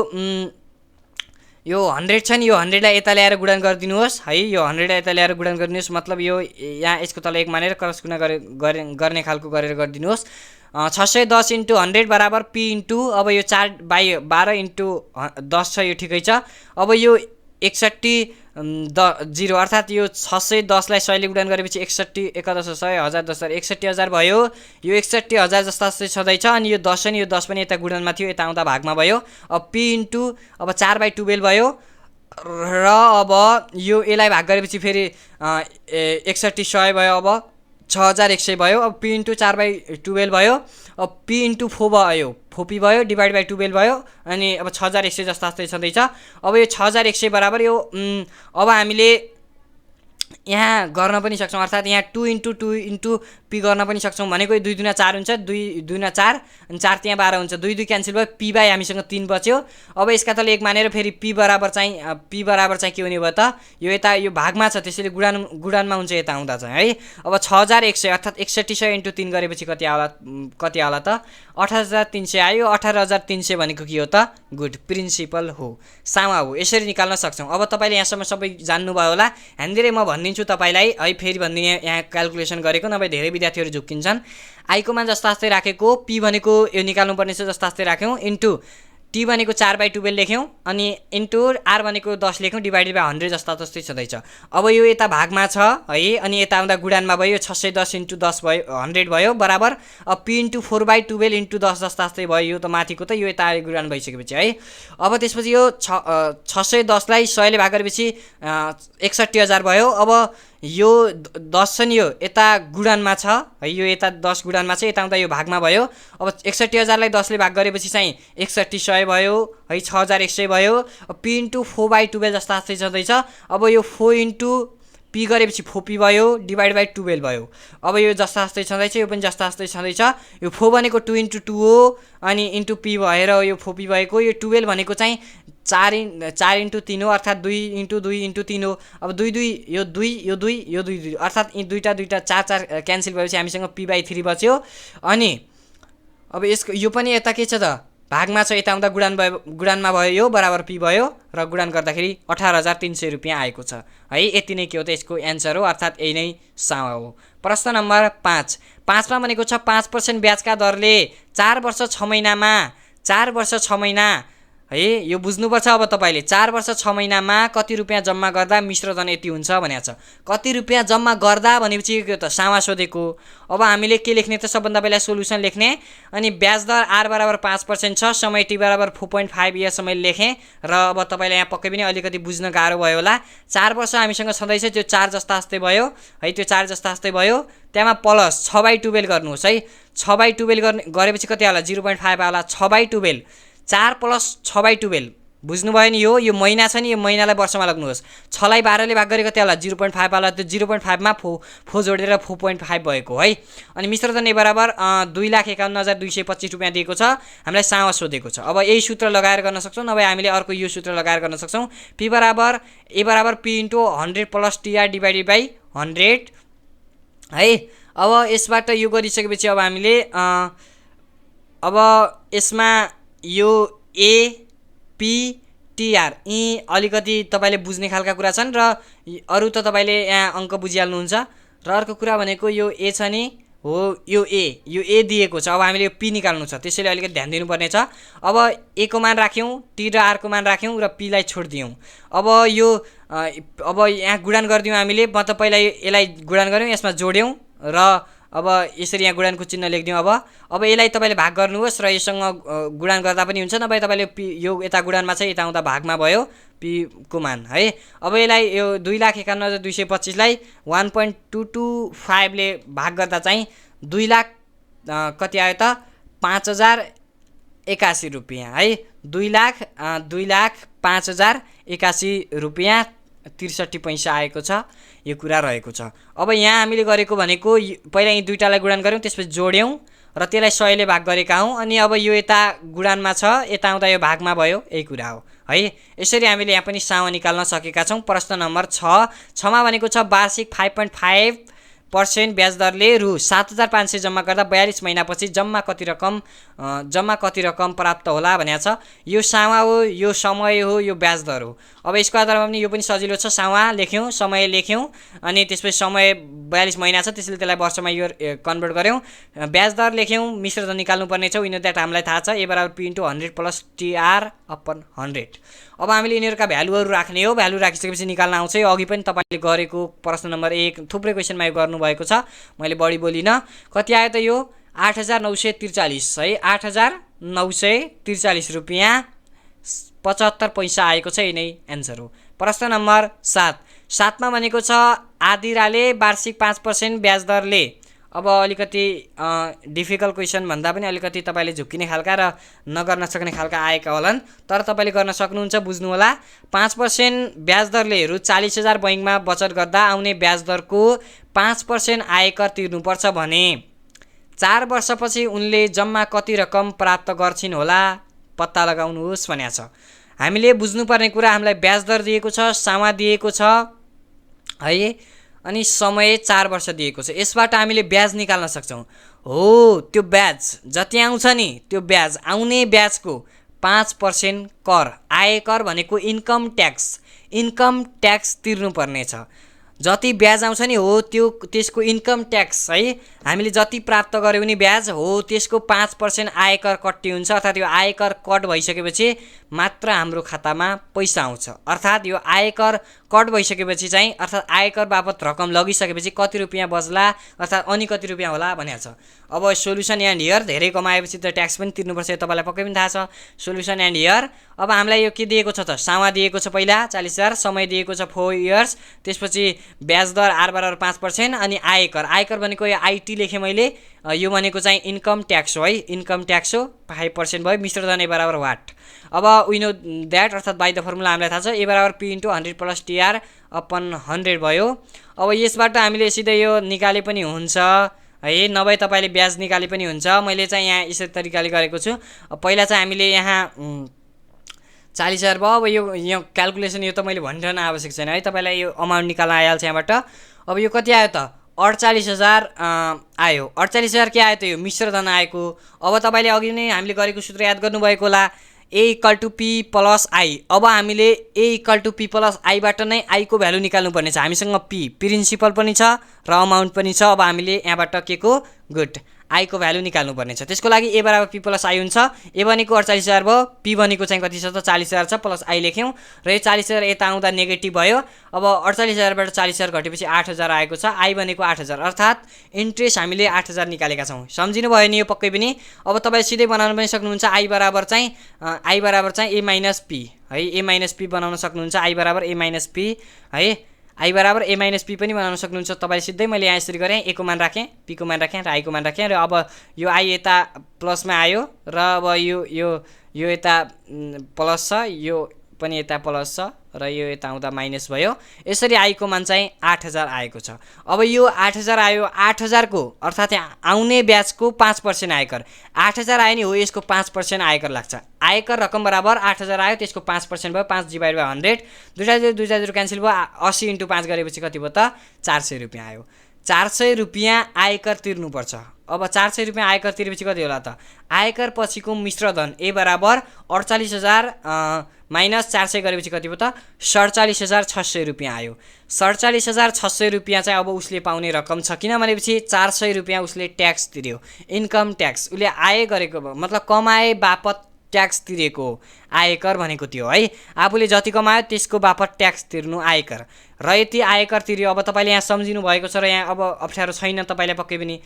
100 छ नि, यो 100 लाई यता ल्याएर गुणन गरिदिनुहोस् है, यो 100 लाई यता ल्याएर गुणन गरिदिनुहोस्, मतलब यो यहाँ यसको तल 1 मानेर क्रस गुणा गर्ने खालको गरेर गरिदिनुहोस्। 610 × 100 बराबर पी इन्टु, अब यो 4/12 × 10 छ, यो ठिकै छ। अब यो 61 अर्थात् यो 610 लाई 100 ले गुणन गरेपछि 61 11 100 1000 10 61000 भयो। यो 61000 जस्ता जस्तै छँदैछ अनि यो 10 अनि यो 10 पनि यता गुणनमा थियो, यता आउँदा भागमा भयो। अब पी इन्टु अब 4/12 भयो र अब यो यसलाई भाग गरेपछि फेरि 6100 भयो, अब 6100 भयो। अब पी इन्टु 4/12 भयो, अब पी इन्टु 4 भयो, 4p भयो, डिभाइड बाई 12 भयो अनि अब 6100 जस्ता जस्तै छँदैछ। अब यो 6100 बराबर यो अब हामीले यहाँ गर्न पनि सक्छौँ, अर्थात् यहाँ 2 × 2 × पी गर्न पनि सक्छौँ। भनेको 2 दुना 4 हुन्छ, 2 दुना 4 अनि 4 त्यहाँ 12 हुन्छ, 2 क्यान्सल भयो, पी बाई हामीसँग 3 बच्यो। अब यसका तल 1 मानेर फेरि पी बराबर चाहिँ के हुने भयो त, यो यता यो भागमा छ त्यसैले गुणानमा हुन्छ यता आउँदा चाहिँ है। अब 6100 अर्थात् 6100 × 3 गरेपछि कति आउला त 18300 आयो। 18300 भनेको के हो त, गुड, प्रिन्सिपल हो, सामा हो, यसरी निकाल्न सक्छौँ। अब तपाईँले यहाँसम्म सबै जान्नुभयो होला, ह्यान्दिरै म भनिदिन्छु तपाईँलाई है, फेरि भनिदिने यहाँ क्यालकुलेसन गरेको, नभए धेरै विद्यार्थीहरू झुक्किन्छन्। आई को मान जस्ता जस्तै राखेको, पी भनेको यो निकाल्नु पर्ने छ जस्ता जस्तै राख्यौँ, इन्टु टी भनेको 4/12 लेख्यौँ अनि इन्टु आर भनेको 10 लेख्यौँ, डिभाइडेड बाई 100 जस्ता जस्तै छँदैछ। अब यो यता भागमा छ है अनि यता आउँदा गुणानमा भयो, 610 × 10 भयो, 100 भयो बराबर। अब पी इन्टु 4/12 × 10 जस्ता जस्तै भयो, यो त माथिको त, यो यता गुणान भइसकेपछि है। अब त्यसपछि यो 610 लाई 100 ले भाग गरेपछि 61000 भयो। अब यो 10 छ नि, यो यता गुणानमा छ है, यो यता 10 गुणानमा छ, यता आउँदा यो भागमा भयो। अब 61000 लाई 10 ले भाग गरेपछि चाहिँ 6100 भयो है, 6100 भयो। पी इन्टु 4/12 जस्ता जस्तै छँदैछ। अब यो 4 इन्टु पी गरेपछि 4p भयो, डिभाइड बाई 12 भयो। अब यो जस्ता जस्तै छँदैछ, यो पनि जस्ता जस्तै छँदैछ। यो 4 भनेको 2 × 2 हो अनि इन्टु पी भएर यो 4p भएको। यो 12 भनेको चाहिँ 4 × 3 हो, अर्थात् 2 × 2 × 3 हो। अब 2 यो 2 अर्थात् यी दुईटा 4 क्यान्सल भएपछि हामीसँग p/3 बच्यो। अनि अब यसको यो पनि यता के छ त, भागमा छ, यता आउँदा गुणानमा भयो, यो बराबर पी भयो र गुणान गर्दाखेरि 18300 रुपियाँ आएको छ है। यति नै के हो त यसको एन्सर हो, अर्थात् यही नै सामा हो। प्रश्न नम्बर 5 मा भनेको छ 5% ब्याजका दरले 4 वर्ष 6 महिना है, यो बुझ्नुपर्छ। अब तपाईँले 4 वर्ष 6 महिनामा कति रुपियाँ जम्मा गर्दा मिश्र धन यति हुन्छ भनेको छ। कति रुपियाँ जम्मा गर्दा भनेपछि के हो त, सामा सोधेको। अब हामीले के लेख्ने त, सबभन्दा पहिला सोल्युसन लेख्ने अनि ब्याज दर आर बराबर 5% छ, समय टी बराबर 4.5 इयर्स मैले लेखेँ र अब तपाईँले यहाँ पक्कै पनि अलिकति बुझ्न गाह्रो भयो होला। 4 वर्ष हामीसँग छँदैछ, त्यो 4 जस्ता जस्तै भयो है, त्यो 4 जस्ता जस्तै भयो। त्यहाँमा प्लस 6/12 गर्नुहोस् है, 6/12 गरेपछि कति आउला, 0.5 आउला। 6/12 4 + 6/12 बुझ्नुभयो नि, यो महिना छ नि, यो महिनालाई वर्षमा लाग्नुहोस्। 6 लाई 12 ले भाग गरे कति होला, 0.5 आउला। त्यो 0.5 मा 4 जोडेर 4.5 भएको है। अनि मिश्र धन बराबर 2,51,225 रुपियाँ दिएको छ, हामीलाई सामा सोधेको छ। अब यही सूत्र लगाएर गर्न सक्छौँ, नभए हामीले अर्को यो सूत्र लगाएर गर्न सक्छौँ। पी बराबर ए बराबर P into 100 + TR divided by 100 है। अब यसबाट यो गरिसकेपछि अब हामीले अब यसमा यो एपिटिआर यी अलिकति तपाईँले बुझ्ने खालका कुरा छन् र अरू त तपाईँले यहाँ अङ्क बुझिहाल्नुहुन्छ। र अर्को कुरा भनेको यो ए छ नि हो यो ए दिएको छ। अब हामीले यो पी निकाल्नु छ, त्यसैले अलिकति ध्यान दिनुपर्ने छ। अब ए को मान राख्यौँ, टी र आर को मान राख्यौँ र पीलाई छोडिदियौँ। अब यो अब यहाँ गुणन गरिदियौँ हामीले, मतलब पहिला यसलाई गुणन गऱ्यौँ, यसमा जोड्यौँ र अब यसरी यहाँ गुणनको चिन्ह लेखिदिउँ। अब यसलाई तपाईँले भाग गर्नुहोस् र यससँग गुणन गर्दा पनि हुन्छ, नभए तपाईँले पी यो यता गुणनमा छ, यता आउँदा भागमा भयो पी को मान है। अब यसलाई यो 2,51,225लाई 1.225 ले भाग गर्दा चाहिँ 2 लाख कति आयो त 5,081 रुपियाँ है। 2,05,081 रुपियाँ 63 पैसा आएको छ, यो कुरा रहेको छ। अब यहाँ हामीले गरेको भनेको पहिला यी दुईटालाई गुणन गऱ्यौँ, त्यसपछि जोड्यौँ र त्यसलाई 100 ले भाग गरेका हौँ, अनि अब यो यता गुणनमा छ, यता आउँदा यो भागमा भयो, यही कुरा हो है। यसरी हामीले यहाँ पनि सामा निकाल्न सकेका छौँ। प्रश्न नम्बर 6 मा भनेको छ वार्षिक 5.5% ब्याज दरले रु 7,500 जम्मा गर्दा 42 महिनापछि जम्मा कति रकम प्राप्त होला भनेको छ। यो सामा हो, यो समय हो, यो ब्याज दर हो। अब यसको आधारमा पनि यो पनि सजिलो छ। सामा लेख्यौँ, समय लेख्यौँ, अनि त्यसपछि समय 42 महिना छ, त्यसैले त्यसलाई वर्षमा यो कन्भर्ट गऱ्यौँ। ब्याज दर लेख्यौँ, मिश्र दर निकाल्नुपर्ने छ। विनो द्याट हामीलाई थाहा छ, ए बराबर P into 100 plus TR upon 100। अब हामीले यिनीहरूका भ्यालुहरू राख्ने हो। भ्यालु राखिसकेपछि निकाल्न आउँछ। यो अघि पनि तपाईँले गरेको प्रश्न नम्बर 1 थुप्रै क्वेसनमा यो गर्नुभएको छ, मैले बढी बोलिनँ। कति आयो त यो 8,943 है। 8,943 रुपियाँ 75 पैसा आएको छ, यही नै एन्सर हो। प्रश्न नम्बर 7 मा भनेको छ आदिराले वार्षिक 5% ब्याज दरले। अब अलिकति डिफिकल्ट क्वेसन भन्दा पनि अलिकति तपाईँले झुक्किने खालका र नगर्न सक्ने खालका आएका होलान्, तर तपाईँले गर्न सक्नुहुन्छ, बुझ्नु होला। 5% ब्याज दरले रु 40,000 बैङ्कमा बचत गर्दा आउने ब्याज दरको 5% आयकर तिर्नुपर्छ भने 4 वर्षपछि उनले जम्मा कति रकम प्राप्त गर्छिन् होला, पत्ता लगाउनुहोस् भनेको छ। हामीले बुझ्नुपर्ने कुरा, हामीलाई ब्याज दर दिएको छ, सामा दिएको छ है, अनि समय 4 वर्ष दिएको छ। यसबाट हामीले ब्याज निकाल्न सक्छौँ। हो, त्यो ब्याज जति आउँछ नि, त्यो ब्याज आउने ब्याजको 5% कर, आयकर भनेको इन्कम ट्याक्स तिर्नुपर्ने छ। जति ब्याज आउँछ नि हो त्यसको इन्कम ट्याक्स है, हामीले जति प्राप्त गर्यौँ नि ब्याज हो त्यसको 5% आयकर कट्टी हुन्छ। अर्थात् यो आयकर कट भइसकेपछि मात्र हाम्रो खातामा पैसा आउँछ। अर्थात् यो आयकर कट भइसकेपछि चाहिँ, अर्थात् आयकर बापत रकम लगिसकेपछि कति रुपियाँ बच्ला, अर्थात् अनि कति रुपियाँ होला भनेको छ। अब सोल्युसन एन्ड हियर, धेरै कमाएपछि त ट्याक्स पनि तिर्नुपर्छ, यो तपाईँलाई पक्कै पनि थाहा छ। सोल्युसन एन्ड हियर, अब हामीलाई यो के दिएको छ त, सामा दिएको छ पहिला 40,000, समय दिएको छ 4 इयर्स, त्यसपछि ब्याज दर आर बराबर 5%, अनि आयकर भनेको यो आइटी लेखेँ मैले, यो भनेको चाहिँ इन्कम ट्याक्स हो है, इन्कम ट्याक्स हो 5% भयो। मिश्र दर ए बराबर वाट। अब वी नो द्याट, अर्थात् बाई द फर्मुला हामीलाई थाहा छ, ए बराबर P into 100 plus TR upon 100 भयो। अब यसबाट हामीले सिधै यो निकाले पनि हुन्छ है, नभए तपाईँले ब्याज निकाले पनि हुन्छ। मैले चाहिँ यहाँ यसरी तरिकाले गरेको छु। पहिला चाहिँ हामीले यहाँ 40,000 भयो। अब यो क्यालकुलेसन यो त मैले भनिरहन आवश्यक छैन है, तपाईँलाई यो अमाउन्ट निकाल्न आइहाल्छ यहाँबाट। अब यो कति आयो त 48,000 आयो। 48,000 के आयो त, यो मिश्र धन आएको। अब तपाईँले अघि नै हामीले गरेको सूत्र याद गर्नुभएको होला, A equal to P plus I. अब हामीले A equal to P plus आईबाट नै आई को भ्यालु निकाल्नु पर्ने छ। हामीसँग पी प्रिन्सिपल पनि छ र अमाउन्ट पनि छ। अब हामीले यहाँबाट के को गुड आई को भ्यालु निकाल्नु पर्ने छ। त्यसको लागि ए बराबर पी प्लस आई हुन्छ। ए भनेको 48,000 भयो, पी भनेको चाहिँ कति छ त 40,000 छ, प्लस आई लेख्यौँ र यो 40,000 यता आउँदा नेगेटिभ भयो। अब 48,000बाट 40,000 घटेपछि 8,000 आएको छ। आई भनेको 8,000, अर्थात् इन्ट्रेस्ट हामीले 8,000 निकालेका छौँ। सम्झिनु भयो नि यो पक्कै पनि। अब तपाईँ सिधै बनाउन पनि सक्नुहुन्छ, आई बराबर चाहिँ ए माइनस पी है, ए माइनस पी बनाउन सक्नुहुन्छ। आई बराबर ए माइनस पी है, आई बराबर ए माइनस पी पनि बनाउन सक्नुहुन्छ तपाईँ सिधै। मैले यहाँ यसरी गरेँ, ए को मान राखेँ, पी को मान राखेँ र आई को मान राखेँ, र अब यो आई यता प्लसमा आयो र अब यो यता प्लस छ, यो पनि यता प्लस छ र यो यता आउँदा माइनस भयो। यसरी आई को मान चाहिँ 8,000 आएको छ। अब यो 8,000 आयो, 8,000 को अर्थात् आउने ब्याजको 5% आयकर। 8,000 आयो नि हो, यसको 5% आयकर लाग्छ। आयकर रकम बराबर 8,000 आयो, त्यसको 5% भयो, 5 डिभाइड बाई 100, 2 0 क्यान्सल भयो। 80 × 5 गरेपछि कति भयो त 400 रुपियाँ आयो। 400 रुपियाँ आयकर तिर्नुपर्छ। अब 400 रुपियाँ आयकर तिरेपछि कति होला त? आयकर पछिको मिश्र धन ए बराबर 48,000 माइनस 400 गरेपछि कति भयो त? 47,600 रुपियाँ आयो। 47,600 रुपियाँ चाहिँ अब उसले पाउने रकम छ, किन भनेपछि 400 रुपियाँ उसले ट्याक्स तिर्यो, इन्कम ट्याक्स। उसले आय गरेको मतलब कमाए बापत ट्याक्स तिरेको आयकर भनेको त्यो है। आफूले जति कमायो त्यसको बापत ट्याक्स तिर्नु आयकर, र यति आयकर तिर्यो। अब तपाईँले यहाँ सम्झिनु भएको छ र यहाँ अब अप्ठ्यारो छैन तपाईँलाई पक्कै पनि।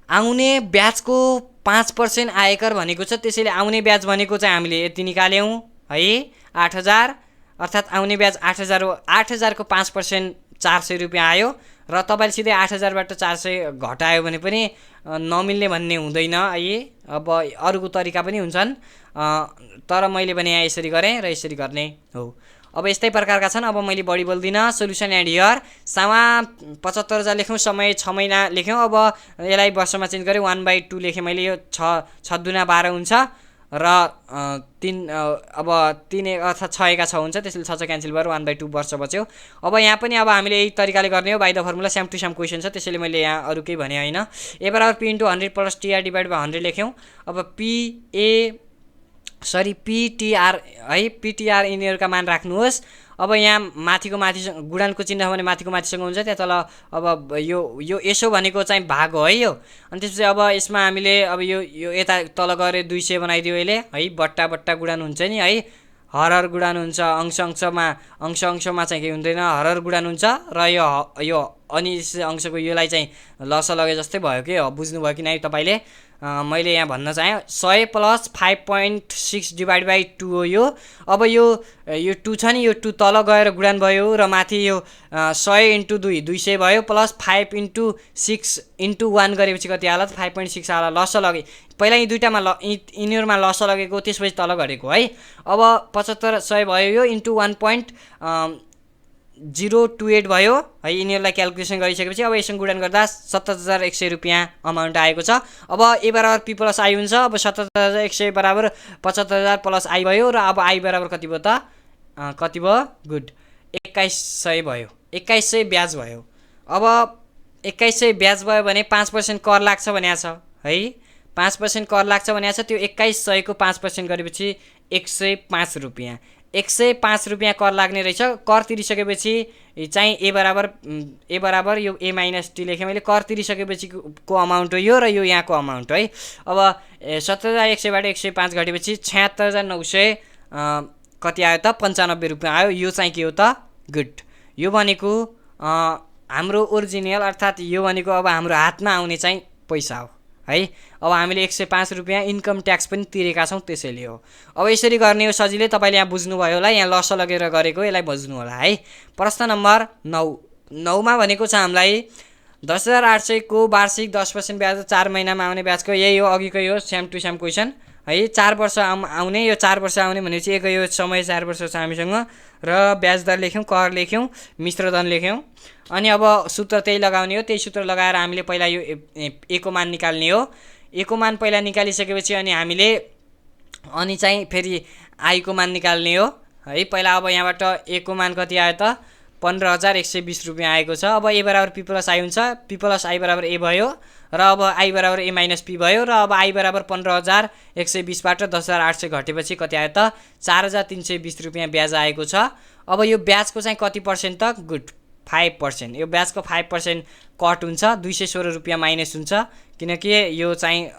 आउने ब्याजको 5% आयकर भनेको छ, त्यसैले आउने ब्याज भनेको चाहिँ हामीले यति निकाल्यौँ है 8,000, अर्थात् आउने ब्याज 8,000 हो। 8,000 को 5% 400 रुपियाँ आयो, र तपाईँले सिधै 8,000बाट 400 घटायो भने पनि नमिल्ने भन्ने हुँदैन है। अब अरूको तरिका पनि हुन्छन्, तर मैले भने यहाँ यसरी गरेँ र यसरी गर्ने हो। अब यस्तै प्रकारका छन्। अब मैले बढी बोल्दिनँ। सोल्युसन एन्ड हियर सामा 75,000 लेख्यौँ, समय 6 महिना लेख्यौँ। अब यसलाई वर्षमा चेन्ज गरेँ, 1/2 लेखेँ मैले। यो 6 दुना 12 हुन्छ, र 3 अब 3 अर्थात् 6 एका 6 हुन्छ, त्यसले 6 क्यान्सल भएर 1/2 वर्ष बच्यो। अब यहाँ पनि अब हामीले यही तरिकाले गर्ने हो, by the formula same to same question छ, त्यसैले मैले यहाँ अरू केही भने होइन। ए बराबर P into 100 plus TR divide by 100 लेख्यौँ। अब पिटिआर है, पिटिआर यिनीहरूका मान राख्नुहोस्। अब यहाँ माथिको माथिसँग गुणानको चिन्ह भने माथिको माथिसँग हुन्छ, त्यहाँ तल अब यो यसो भनेको चाहिँ भाग हो है यो। अनि त्यसपछि अब यसमा हामीले अब यो यता तल गएर 200 बनाइदियो यसले है। बट्टा गुणान हुन्छ नि है, हर गुणान हुन्छ, अंशमा चाहिँ केही हुँदैन, हर गुणान हुन्छ। र यो अनिश्चित अंशको योलाई चाहिँ लस लगे जस्तै भयो कि, बुझ्नुभयो कि नै तपाईँले? मैले यहाँ भन्न चाहेँ 100 प्लस 5.6 डिभाइड बाई 2 हो यो। अब यो 2 छ नि, यो 2 तल गएर गुणान भयो, र माथि यो 100 इन्टु 2 200 भयो, प्लस 5 इन्टु 6 इन्टु 1 गरेपछि कति आला त? 5.6 आला। लस लगे पहिला यी दुईटामा यिनीहरूमा लस लगेको, त्यसपछि तल गरेको है। अब 75,100 भयो यो, इन्टु 1.028 भयो है। यिनीहरूलाई क्यालकुलेसन गरिसकेपछि अब यससँग गुणान गर्दा 70,100 रुपियाँ अमाउन्ट आएको छ। अब ए बराबर पी प्लस आई हुन्छ। अब 70,100 बराबर 75,000 प्लस आई भयो, र अब आई बराबर कति भयो त? कति भयो? गुड, 2,100 भयो। 2,100 ब्याज भयो। अब 2,100 ब्याज भयो भने 5% कर लाग्छ भनेको छ है। 5% कर लाग्छ भनेको छ। त्यो 2,100 को 5% गरेपछि 105 रुपियाँ। 105 रुपियाँ कर लाग्ने रहेछ। कर तिरिसकेपछि चाहिँ ए बराबर यो ए माइनस टी लेखेँ मैले। कर तिरिसकेपछि को अमाउन्ट हो यो, र यो यहाँको अमाउन्ट है। अब 70,100बाट 105 घटेपछि 76,900 कति आयो त? 95 रुपियाँ आयो। यो चाहिँ के हो त? गुड। यो भनेको हाम्रो ओरिजिनल, अर्थात् यो भनेको अब हाम्रो हातमा आउने चाहिँ पैसा हो है। अब हामीले 105 रुपियाँ इन्कम ट्याक्स पनि तिरेका छौँ, त्यसैले हो। अब यसरी गर्ने हो सजिलै। तपाईँले यहाँ बुझ्नुभयो होला, यहाँ लस लगेर गरेको, यसलाई बुझ्नु होला है। प्रश्न नम्बर 9मा भनेको छ हामीलाई 10,800 को वार्षिक 10% ब्याज 4 महिनामा आउने ब्याजको, यही हो अघिकै हो, सेम टु सेम क्वेसन है। 4 वर्ष आउने, यो 4 वर्ष आउने भनेपछि एकै यो समय 4 वर्ष छ हामीसँग, र ब्याज दर लेख्यौँ, कर लेख्यौँ, मिश्रधन लेख्यौँ। अनि अब सूत्र त्यही लगाउने हो। त्यही सूत्र लगाएर हामीले पहिला यो ए को मान निकाल्ने हो। ए को मान पहिला निकालिसकेपछि अनि हामीले अनि चाहिँ फेरि आई को मान निकाल्ने हो है। पहिला अब यहाँबाट ए को मान कति आयो त? 15,120 रुपियाँ आएको छ। अब ए बराबर पी प्लस आई हुन्छ। पी प्लस आई बराबर ए भयो, र अब आई बराबर ए माइनस पी भयो, र अब आई बराबर 15,120बाट 10,800 घटेपछि कति आयो त? 4,320 रुपियाँ ब्याज आएको छ। अब यो ब्याजको चाहिँ कति पर्सेन्ट त? गुड, 5%। यो ब्याजको 5% कट हुन्छ, 216 रुपियाँ माइनस हुन्छ, किनकि यो चाहिँ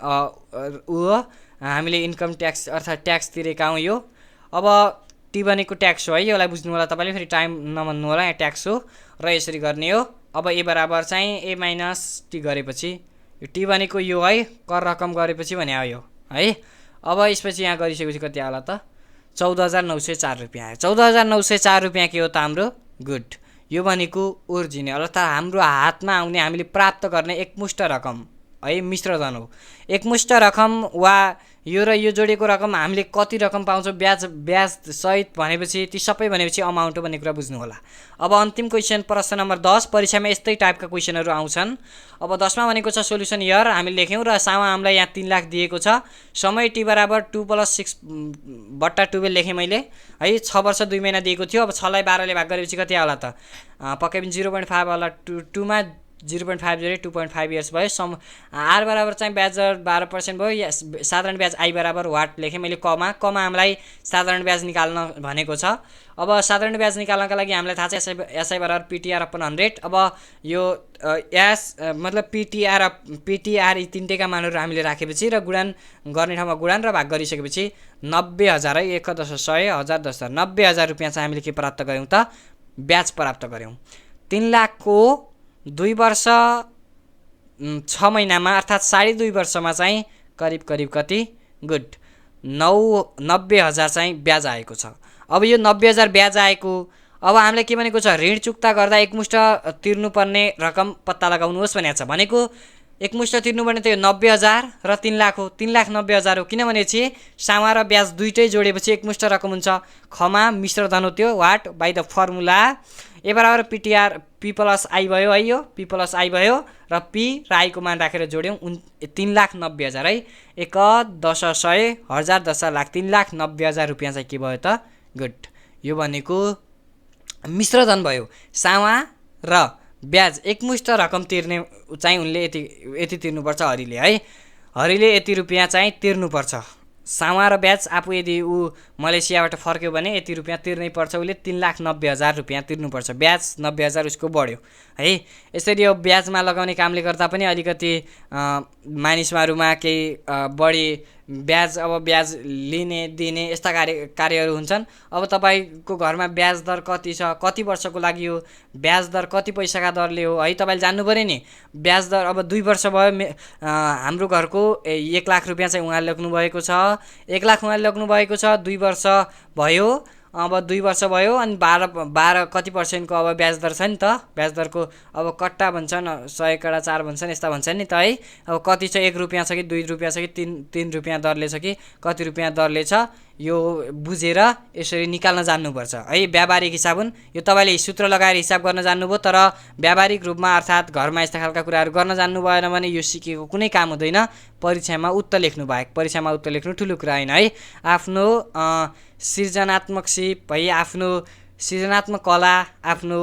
हामीले इन्कम ट्याक्स अर्थात् ट्याक्स तिरेका हौँ यो। अब टी भनेको ट्याक्स हो है, यसलाई बुझ्नु होला तपाईँले, फेरि टाइम नभन्नु होला, यहाँ ट्याक्स हो र यसरी गर्ने हो। अब ए बराबर चाहिँ ए माइनस टी गरेपछि यो टी भनेको यो है, कर रकम गरेपछि भने हो यो है। अब यसपछि यहाँ गरिसकेपछि कति आला त? 14,904 रुपियाँ आयो। 14,904 रुपियाँ के हो त हाम्रो? गुड। यो भनेको ओरिजिनल अर्थात् हाम्रो हातमा आउने, हामीले प्राप्त गर्ने एकमुष्ट रकम है, मिश्रधन हो। एकमुष्ट रकम वा यो र यो जोडेको रकम हामीले कति रकम पाउँछौँ ब्याज सहित भनेपछि ती सबै भनेपछि अमाउन्ट हो भन्ने कुरा बुझ्नु होला। अब अन्तिम क्वेसन प्रश्न नम्बर 10। परीक्षामा यस्तै टाइपका क्वेसनहरू आउँछन्। अब 10मा भनेको छ सोल्युसन हियर हामीले लेख्यौँ, र सामा हामीलाई यहाँ 3 लाख दिएको छ। समय टी बराबर 2 + 6/12 लेखेँ मैले है। 6 वर्ष 2 महिना दिएको थियो। अब 6 लाई 12 ले भाग गरेपछि कति आउला त? पक्कै पनि 0.5 होला। 2 मा 0.50 2.5 इयर्स भयो। आर बराबर चाहिँ ब्याज दर 12% भयो। या साधारण ब्याज आई बराबर वाट लेखेँ मैले कमा हामीलाई साधारण ब्याज निकाल्न भनेको छ। अब साधारण ब्याज निकाल्नका लागि हामीलाई थाहा छ एसआई बराबर पिटिआर अपन 100। अब यो मतलब पिटिआर यी तिनटैका मानहरू हामीले राखेपछि र गुणान गर्ने ठाउँमा गुणान र भाग गरिसकेपछि 90,000 है 1 10 100 1000 10 90,000 रुपियाँ चाहिँ हामीले के प्राप्त गऱ्यौँ त ब्याज प्राप्त गऱ्यौँ। 3 लाखको 2 वर्ष 6 महिनामा अर्थात् 2.5 वर्षमा चाहिँ करिब कति गुड 90,000 चाहिँ ब्याज आएको छ। अब यो 90,000 ब्याज आएको अब हामीले के भनेको छ ऋण चुक्ता गर्दा एकमुष्ट तिर्नुपर्ने रकम पत्ता लगाउनुहोस् भनेको छ। भनेको एकमुष्ट तिर्नुपर्ने त यो 90,000 र 3 लाख हो। 3,90,000 हो किनभनेपछि सामा र ब्याज दुईटै जोडेपछि एकमुष्ट रकम हुन्छ। खमा मिश्र धन हो त्यो वाट बाई द फर्मुला ए बराबर पिटिआर पी प्लस आई भयो है। यो पी प्लस आई भयो र पी र आईको मान राखेर जोड्यौँ 3,90,000 है 1 10 100 1000 10 लाख 3,90,000 रुपियाँ चाहिँ के भयो त गुड। यो भनेको मिश्र धन भयो। सामा र ब्याज एकमुष्ट रकम तिर्ने चाहिँ उनले यति तिर्नुपर्छ हरिले है। हरिले यति रुपियाँ चाहिँ तिर्नुपर्छ। सामा र ब्याज आफू यदि ऊ मलेसियाबाट फर्क्यो भने यति रुपियाँ तिर्नै पर्छ। उसले 3,90,000 रुपियाँ तिर्नुपर्छ। ब्याज 90,000 उसको बढ्यो है। यसरी यो ब्याजमा लगाउने कामले गर्दा पनि अलिकति मानिसमाहरूमा केही बढी ब्याज अब ब्याज लिने दिने यस्ता कार्यहरू हुन्छन्। अब तपाईँको घरमा ब्याज दर कति छ कति वर्षको लागि हो ब्याज दर कति पैसाका दरले हो है तपाईँले जान्नु पऱ्यो नि। ब्याज दर अब 2 वर्ष भयो हाम्रो घरको 1 लाख रुपियाँ चाहिँ उहाँले लेख्नु भएको छ। 1 लाख उहाँले लेख्नु भएको छ 2 वर्ष भयो। अब 2 वर्ष भयो अनि 12 कति पर्सेन्टको अब ब्याज दर छ नि त। ब्याज दरको अब कट्टा भन्छन् 100 कडा 4 भन्छन् यस्ता भन्छन् नि त है। अब कति छ 1 रुपियाँ छ कि 2 रुपियाँ छ कि 3 रुपियाँ दरले छ कि कति रुपियाँ दरले छ यो बुझेर यसरी निकाल्न जान्नुपर्छ है। व्यावहारिक हिसाब हुन् यो तपाईँले सूत्र लगाएर हिसाब गर्न जान्नुभयो तर व्यावहारिक रूपमा अर्थात् घरमा यस्ता खालका कुराहरू गर्न जान्नु भएन भने यो सिकेको कुनै काम हुँदैन। परीक्षामा उत्तर लेख्नु बाहेक परीक्षामा उत्तर लेख्नु ठुलो कुरा होइन है। आफ्नो सृजनात्मक सिप है आफ्नो सृजनात्मक कला आफ्नो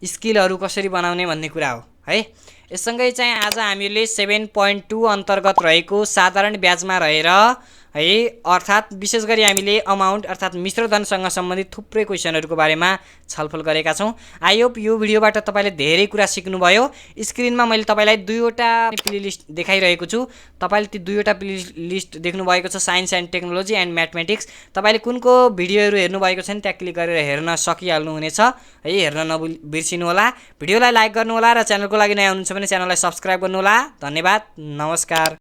स्किलहरू कसरी बनाउने भन्ने कुरा हो है। यससँगै चाहिँ आज हामीले 7.2 अन्तर्गत रहेको साधारण ब्याजमा रहेर है अर्थात् विशेष गरी हामीले अमाउन्ट अर्थात् मिश्रधनसँग सम्बन्धित थुप्रै क्वेसनहरूको बारेमा छलफल गरेका छौँ। आई होप यो भिडियोबाट तपाईँले धेरै कुरा सिक्नुभयो। स्क्रिनमा मैले तपाईँलाई 2वटा प्लेलिस्ट देखाइरहेको छु। तपाईँले ती 2वटा प्लेलिस्ट देख्नुभएको छ science and technology and mathematics. तपाईँले कुनको भिडियोहरू हेर्नुभएको छ नि त्यहाँ क्लिक गरेर हेर्न सकिहाल्नुहुनेछ है। हेर्न नबिर्सिनुहोला। भिडियोलाई लाइक गर्नुहोला र च्यानलको लागि नयाँ हुनुहुन्छ भने च्यानललाई सब्सक्राइब गर्नुहोला। धन्यवाद नमस्कार।